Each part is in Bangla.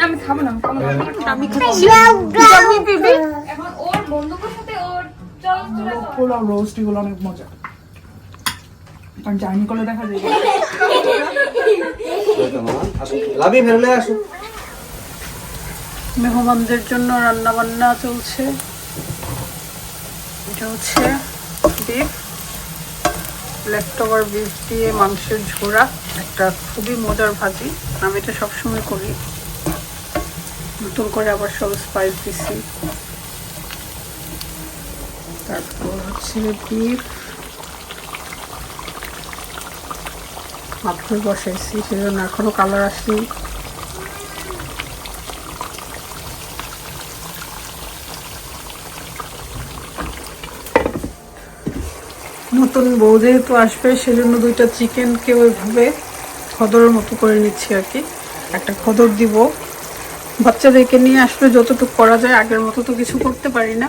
আমি খাবো না আমি খাচ্ছি এখন ওর বন্ধুদের সাথে ওর পোলাও রোস্ট এগুলো অনেক মজা কারণ জার্নি করলে দেখা যায় লাভি ফেলে আসো। মেহমানদের জন্য রান্না বান্না চলছে। এটা হচ্ছে বিফ, লেফটওভার বিফ দিয়ে মাংসের ঝোড়া, একটা খুবই মজার ভাজি। আমি এটা সবসময় করি, নতুন করে আবার সব স্পাইস দিছি। তারপর হচ্ছে বিফ মাত্র বসাইছি, সেজন্য এখনো কালার আসেনি। নতুন বউ যেহেতু আসবে সেজন্য দুইটা চিকেনকে ওইভাবে খদরের মতো করে নিচ্ছি আর কি। একটা খদর দিব, বাচ্চাদেরকে নিয়ে আসলে যতটুকু করা যায়, আগের মতো তো কিছু করতে পারি না,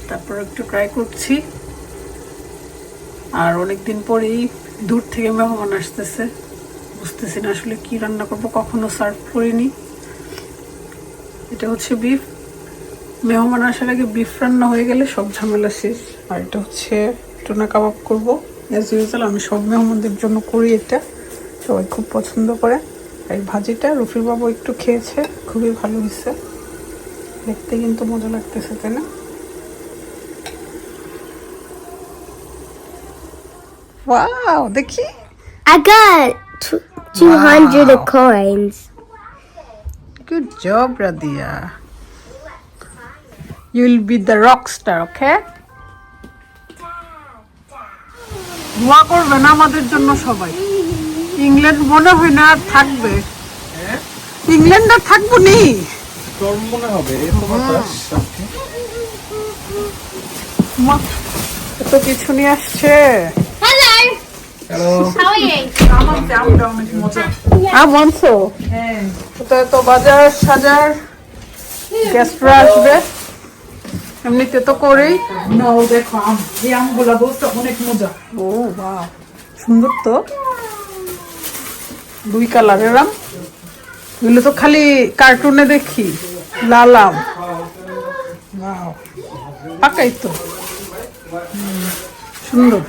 তারপর একটু ট্রাই করছি। আর অনেকদিন পরেই দূর থেকে মেহমান আসতেছে, বুঝতেছি না আসলে কি রান্না করবো, কখনো সার্ভ করিনি। এটা হচ্ছে বিফ, মেহমান আসার আগে বিফ রান্না হয়ে গেলে সব ঝামেলা শেষ। আর এটা হচ্ছে টুনা কাবাব করবো অ্যাজ ইউজুয়াল, আমি সব মেহমানদের জন্য করি, এটা সবাই খুব পছন্দ করে। এই ভাজিটা রফির বাবু একটু খেয়েছে, খুবই ভালো হয়েছে, দেখতে কিন্তু মজা লাগতেছে, তাই না? ওয়াও, দেখি। I got 200 coins. Good job, Radia. You'll be the rock star, okay? দোয়া করবেন আমাদের জন্য সবাই। ইংল্যান্ড মনে হয় না থাকবে, ইংল্যান্ড আর থাকবো নি, তোর মনে হবে এত কিছু নিয়ে আসছে। Hello. Hello. How are you? মনসো তো বাজার সাজার গেস্টরা আসবে, এমনিতে তো করেই। না ও দেখো আম, এই আমগুলা বলতে অনেক মজা। ও বাহ, সুন্দর তো, দুই কালারের আম। এগুলো তো খালি কার্টুনে দেখি, লাল আম। বাহ, পাকাই তো, সুন্দর।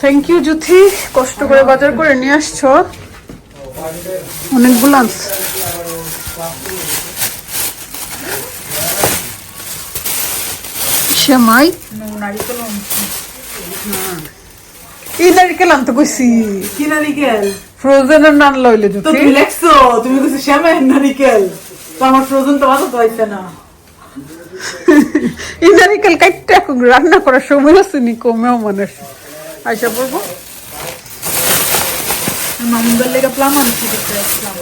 থ্যাংক ইউ জুথি, কষ্ট করে বাজার করে নিয়ে আসছো অনেকগুলো আনছ। সেমাই এই নারিকেল আনতে কইছি, কি নারিকেল? ফ্রোজেন এর নান লইলে তো জুথি। তুমি লেখছো, তুমি কিছু শ্যামের নারিকেল, তো আমার ফ্রোজেন তো বাজাতে হইছে না। এই নারিকেল কাটতে এখন রান্না করার সময় আছে নি, কমেও মানুষ আইসা পড়বো। মামুদের লেগে প্লাম আনছি দেখতে আসলাম।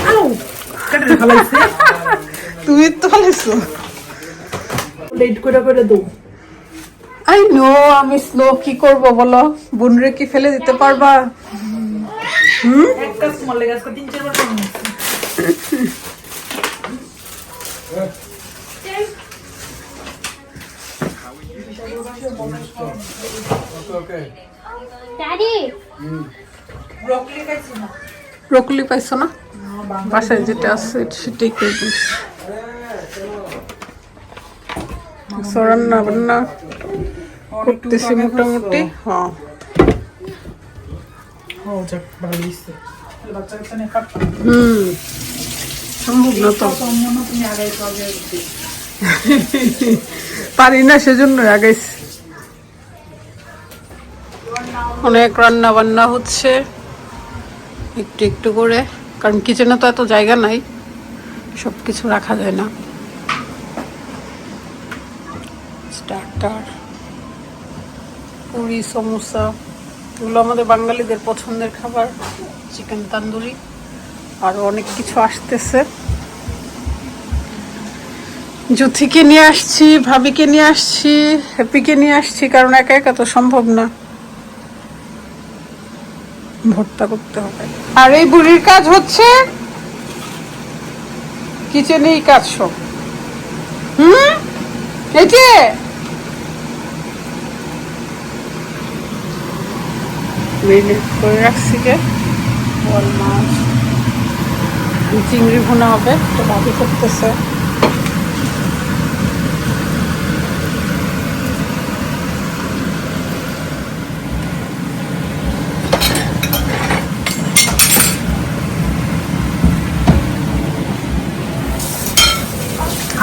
আউ, কেটে ফেলাইছে। তুমি তো ফেলেছো। লেট করে করে দাও। আই নো, আমি স্লো, কি করব বলো, বোনরে কি ফেলে দিতে পারবা? একটা স্মল লেগে আজকে 3-4 বার খাওয়া হয়েছে। Daddy. ব্রকলি খাইছি না। ব্রকলি পাইছো না? বাসায় যেটা আছে সেটাই করবো। রান্না বান্না করতেছি মোটামুটি। হ্যাঁ, ও যাক, ভালো হইছে। বাচ্চা কাচ্চা নিয়ে কাটতাম। সম্ভব না তো, তুমি আগাই তো আগে পারি না, সেজন্য আগাইছি। অনেক রান্না বান্না হচ্ছে একটু একটু করে, কারণ কিচেনে তো এত জায়গা নাই, সব কিছু রাখা যায় না। স্টার্টার, পুরি, সমোসা, এগুলো আমাদের বাঙালিদের পছন্দের খাবার। চিকেন তান্দুরি, আরো অনেক কিছু আসতেছে। জুথিকে নিয়ে আসছি, ভাবিকে নিয়ে আসছি, হ্যাপিকে নিয়ে আসছি, কারণ একা একা তো সম্ভব না, ভর্তা করতে হবে। আর এই বুড়ির কাজ হচ্ছে কিচেনেই কাজ সব। এই যে মেরিনেট করে রাখছি কে, বোয়াল মাছ, চিংড়ি ভুনা হবে, তো ভাবি করতেছে।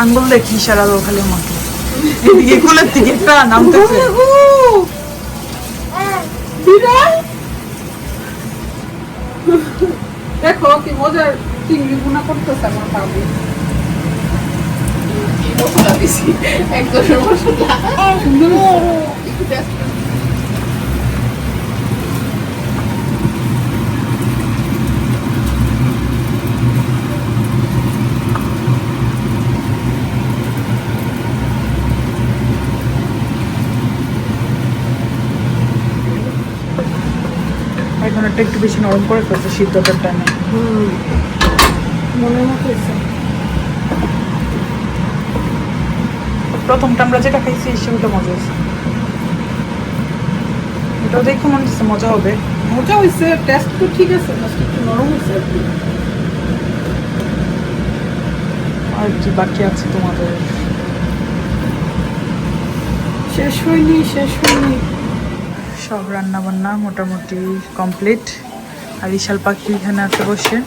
আঙ্গুল দেখি ইশারা দাও খালি আমাকে, এদিকে কোলের দিকে একটা নামতেছে। দেখো কি মজার চিংড়ি ভুনা করতেছে আমার ভাবি। মশলা দিছি, এক দশের মশলা। এখন একটা একটু বেশি নরম করে ফেলছে সিদ্ধটার টাইমে। মনের মতো হয়েছে। প্রথমটা আমরা যেটা খাইছি সেটা মজা হয়েছে, এটাও দেখে মনে হচ্ছে মজা হবে। মজা হয়েছে, টেস্ট তো ঠিক আছে, জাস্ট একটু নরম হয়েছে আর কি। আর কি বাকি আছে তোমাদের? শেষ হয়নি, শেষ হয়নি। সব রান্না বান্না মোটামুটি কমপ্লিট। আর বিশাল পাখি এখানে আছে বসে।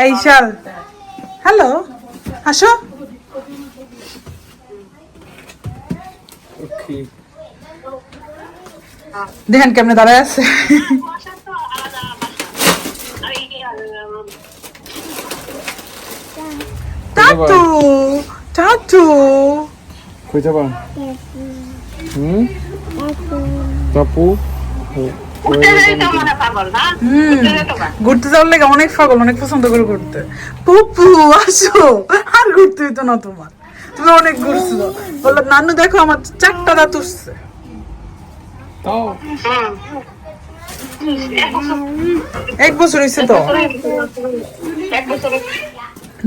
এই শাল, হ্যালো, আসো। দেখেন কেমনে দাঁড়ায় আছে। টাটু টাটু কই যাবা? টাপু ঘুরতে যাওয়ার লেগে অনেক পাগল, অনেক পছন্দ করে ঘুরতে। পুপু আসো, আর ঘুরতে হইতো না তোমার, তুমি অনেক ঘুরছো। বললো নানু দেখো আমার 4টা দাঁত উঠছে। এক বছর হয়েছে তো।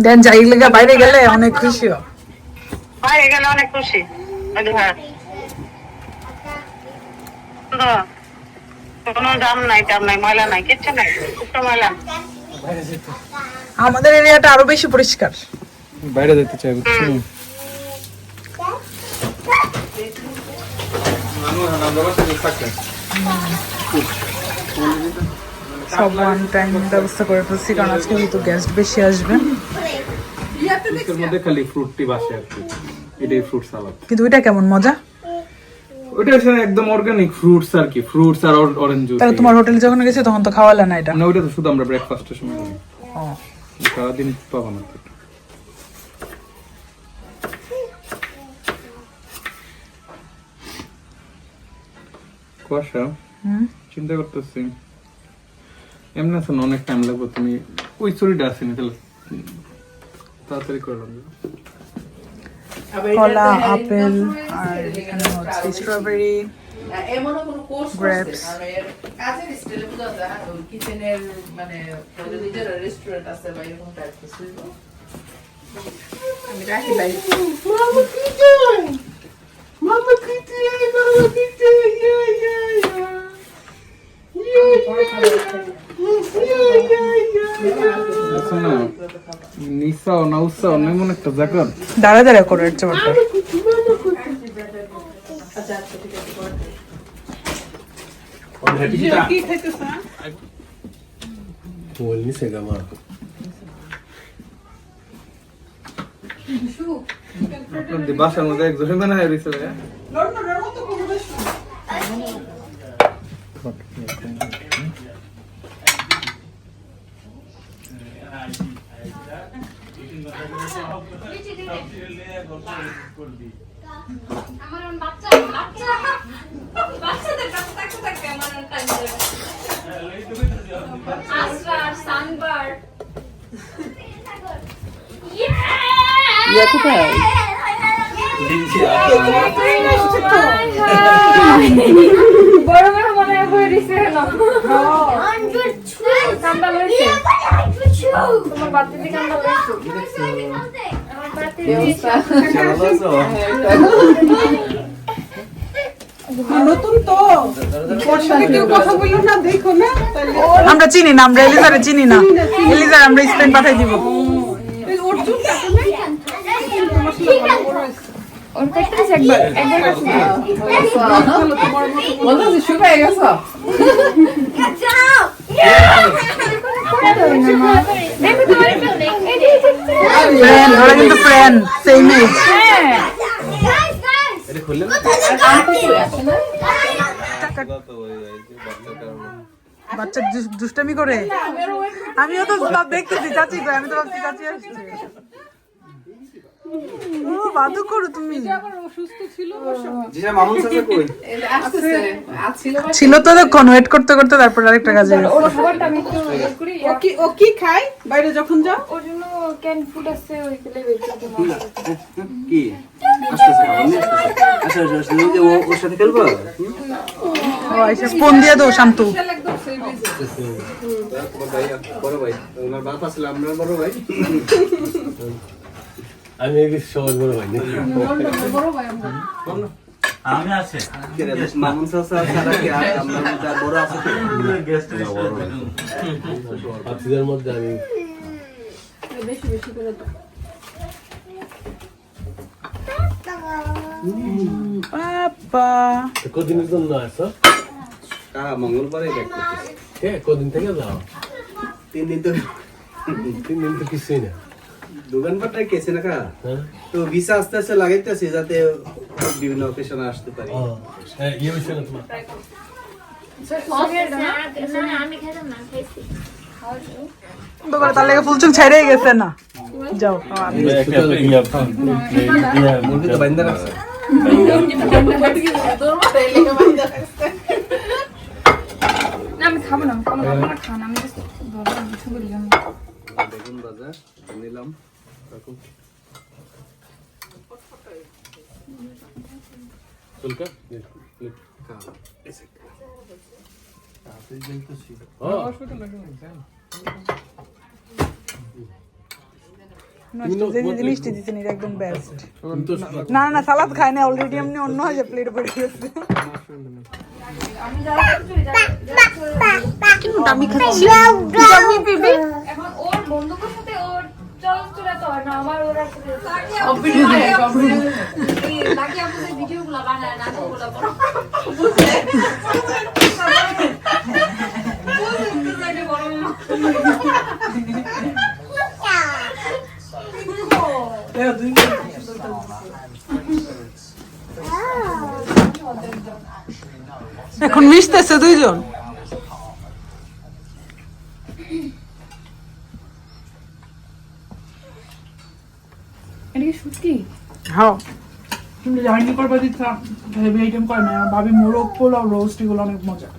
দেন যাই লেগে বাইরে গেলে অনেক খুশি হয়। বাইরে গেলে অনেক খুশি। কোনো দাম নাই, টাম নাই, ময়লা নাই, কিচ্ছু নাই, একটু ময়লা। আমাদের এরিয়াটা আরো বেশি পরিষ্কার। বাইরে যেতে চাই, বুঝছো? সব ওয়ান টাইম ব্যবস্থা করে ফেলছি, কারণ আজকে যেহেতু গেস্ট বেশি আসবে। এর মধ্যে খালি ফ্রুটটি বাসে আর কি, এটাই ফ্রুট সালাদ। কিন্তু ওইটা কেমন মজা? ওটা আসলে একদম অর্গানিক ফ্রুটস আর কি, ফ্রুটস আর অরেঞ্জ জুস। তাহলে তোমার হোটেলে যখন গেছে তখন তো খাওয়ালে না এটা? না, ওইটা তো শুধু আমরা ব্রেকফাস্টের সময় করি, ও, সারাদিন পাবো না তো। কুয়াশা, চিন্তা করতেছি এমনি আছে না, অনেক টাইম লাগবে। তুমি ওই চুরিটা আসেনি, তাহলে তাড়াতাড়ি করলাম। কলা, আপেল, আর এখানে হচ্ছে স্ট্রবেরি, এমনও কোনো কোর্স Grapes. করছে না, কাজের স্টাইলে বোঝা যায় কিচেনের মানে নিজের রেস্টুরেন্ট আছে বা এরকম টাইপ কিছু। আমি রাখি ভাই নিসাও না উৎসাও এমন একটা জায়গা দাঁড়া দাঁড়া করে হচ্ছে ব্যাপারটা। কি খাইতেছ? আপনাদের বাসার মধ্যে একজন না হয়ে রয়েছে। বাচ্চাদের কাছে থাকতে থাকতে আমার টাইম যাবে। আশ্রার সানবার ইয়া কোথায়? বড় বড় মনে হয়ে দিছে না। 112 কান্দা লইছে তোমার বাতিতে কান্দা লইছে আমার বাতিতে নতুন তো ওর সাথে কেউ কথা বললো না, দেখো না। আমরা চিনি না, আমরা এলিজারে চিনি না। এলিজার আমরা স্পেন পাঠাই দিব। ওর কাছে একবার কাছে বলো যে শুকায় গেছো ফ্রেন্ড, ওরা কিন্তু ফ্রেন্ড, সেম এজ। বাচ্চা দুষ্টামি করে। আমিও তো সব দেখতেছি, চাচি কই, আমি তো ভাবছি চাচি আসছে। ও বাদু করো তুমি। ছিল তো তখন, ওয়েট করতে করতে তারপর আরেকটা কাজে গেছে। ও কি খায় বাইরে যখন যাও? ওর জন্য ক্যান ফুড আছে ওইগুলো বের করতে কি আসতেছে আচ্ছা ওর সাথে খেলবো। ও আইসা ফোন দিয়ে দাও শান্তু। বড় ভাই ওনার বাপ আসলে আমরা বড় ভাই। আমি সবার বড় ভাই আমি আছে মামুন চাচা ছাড়া কি আর আমরা বড় আছে আপনাদের মধ্যে আমি বেশি বেশি করে দাও বাবা কদিনের জন্য আসো? মঙ্গলবারে দেখতেছি। কদিন থেকে যাও? 3 দিন তো 3 দিন তো কিছুই না। দোকানপাটটাই কেছে না কা তো ভিসা আস্তে আস্তে লাগাইতেছে যাতে বিভিন্ন অকেশনে আসতে পারি। ইয়ে বিষয় না তোমার বাবা তার লেগে ফুলচুক ছেড়েই গেছে না। যাও মুরগি তো বাইন্দা রাখছে। না আমি খাবো না, কোনো বাবা খান, আমি জাস্ট বাবা কিছু বললাম দেখুন বাজার নিলাম রাখুন চলকা মিষ্টি দিচ্ছেন, এটা একদম বেস্ট। না না সালাদ খায় না, অলরেডি এমনি অন্য হাজার প্লেটে পড়ে গেছে। আমি খাচ্ছি এখন ওর বন্ধুদের সাথে ওর চলচ্চিত্র তো হয় না, আমার ওরা সাথে বাকি আপনাদের ভিডিওগুলো বানায় না ওগুলো বড় এখন মিশতেছে দুইজন। এটা কি সত্যি? হ্যাঁ তুমি জার্নি করবা দিচ্ছা হেভি আইটেম করে না, ভাবি মোরগ পোলাও রোস্ট এগুলো অনেক মজা।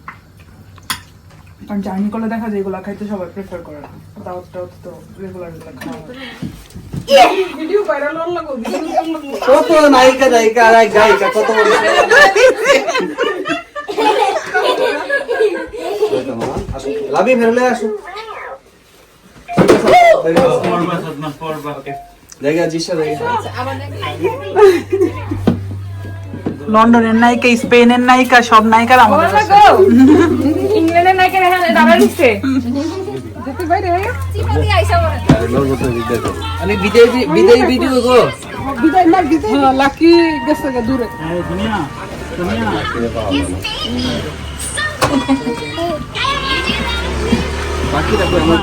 কারণ জার্নি করলে দেখা যায় এগুলো খাইতে সবাই প্রেফার করে না, দাওয়াত টাওয়াত তো রেগুলার এগুলো খাওয়া হয়। ভিডিও ভাইরাল হল লাগো, কত নায়িকা নায়িকা আর গায়িকা কত বড় লাভি ফেরলে আসো জায়গা জিসা জায়গা লন্ডনের নায়িকা, স্পেনের নায়িকা, সব নায়িকার আমাদের কাছে। ইংল্যান্ডের নায়িকা এখানে দাঁড়া দিচ্ছে যেতে বাইরে চিপাতি আইসা বলে আমি বিদেশি ভিডিও গো বিদায় না বিদায় লাকি গেছে দূরে দুনিয়া বাকি রাখো আমার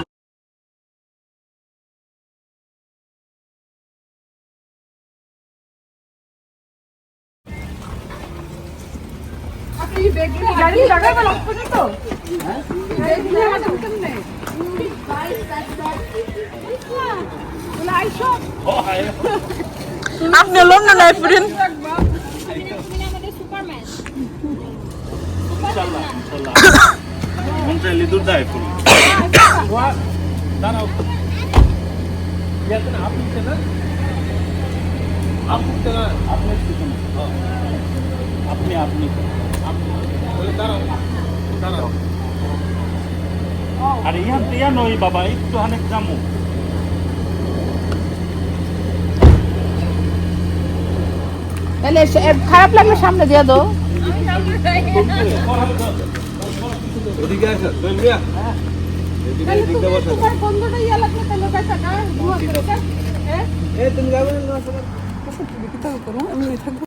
গাড়ি লাগাবে লক পর্যন্ত আপনি লন্ডন আইফ্রেন আপনি বলে দাঁড়াও দাঁড়াও আর ইহান ইয়া নই বাবা একটু হানেক জামু তাহলে খারাপ লাগলে সামনে দিয়ে দাও এদিকে আসো চলবিয়া এদিকে বসো তোমার বন্ধুটা ইয়া লাগলে তাহলে কাটা না দুয়া করে এই তুমি যাবে না আমি থাকবো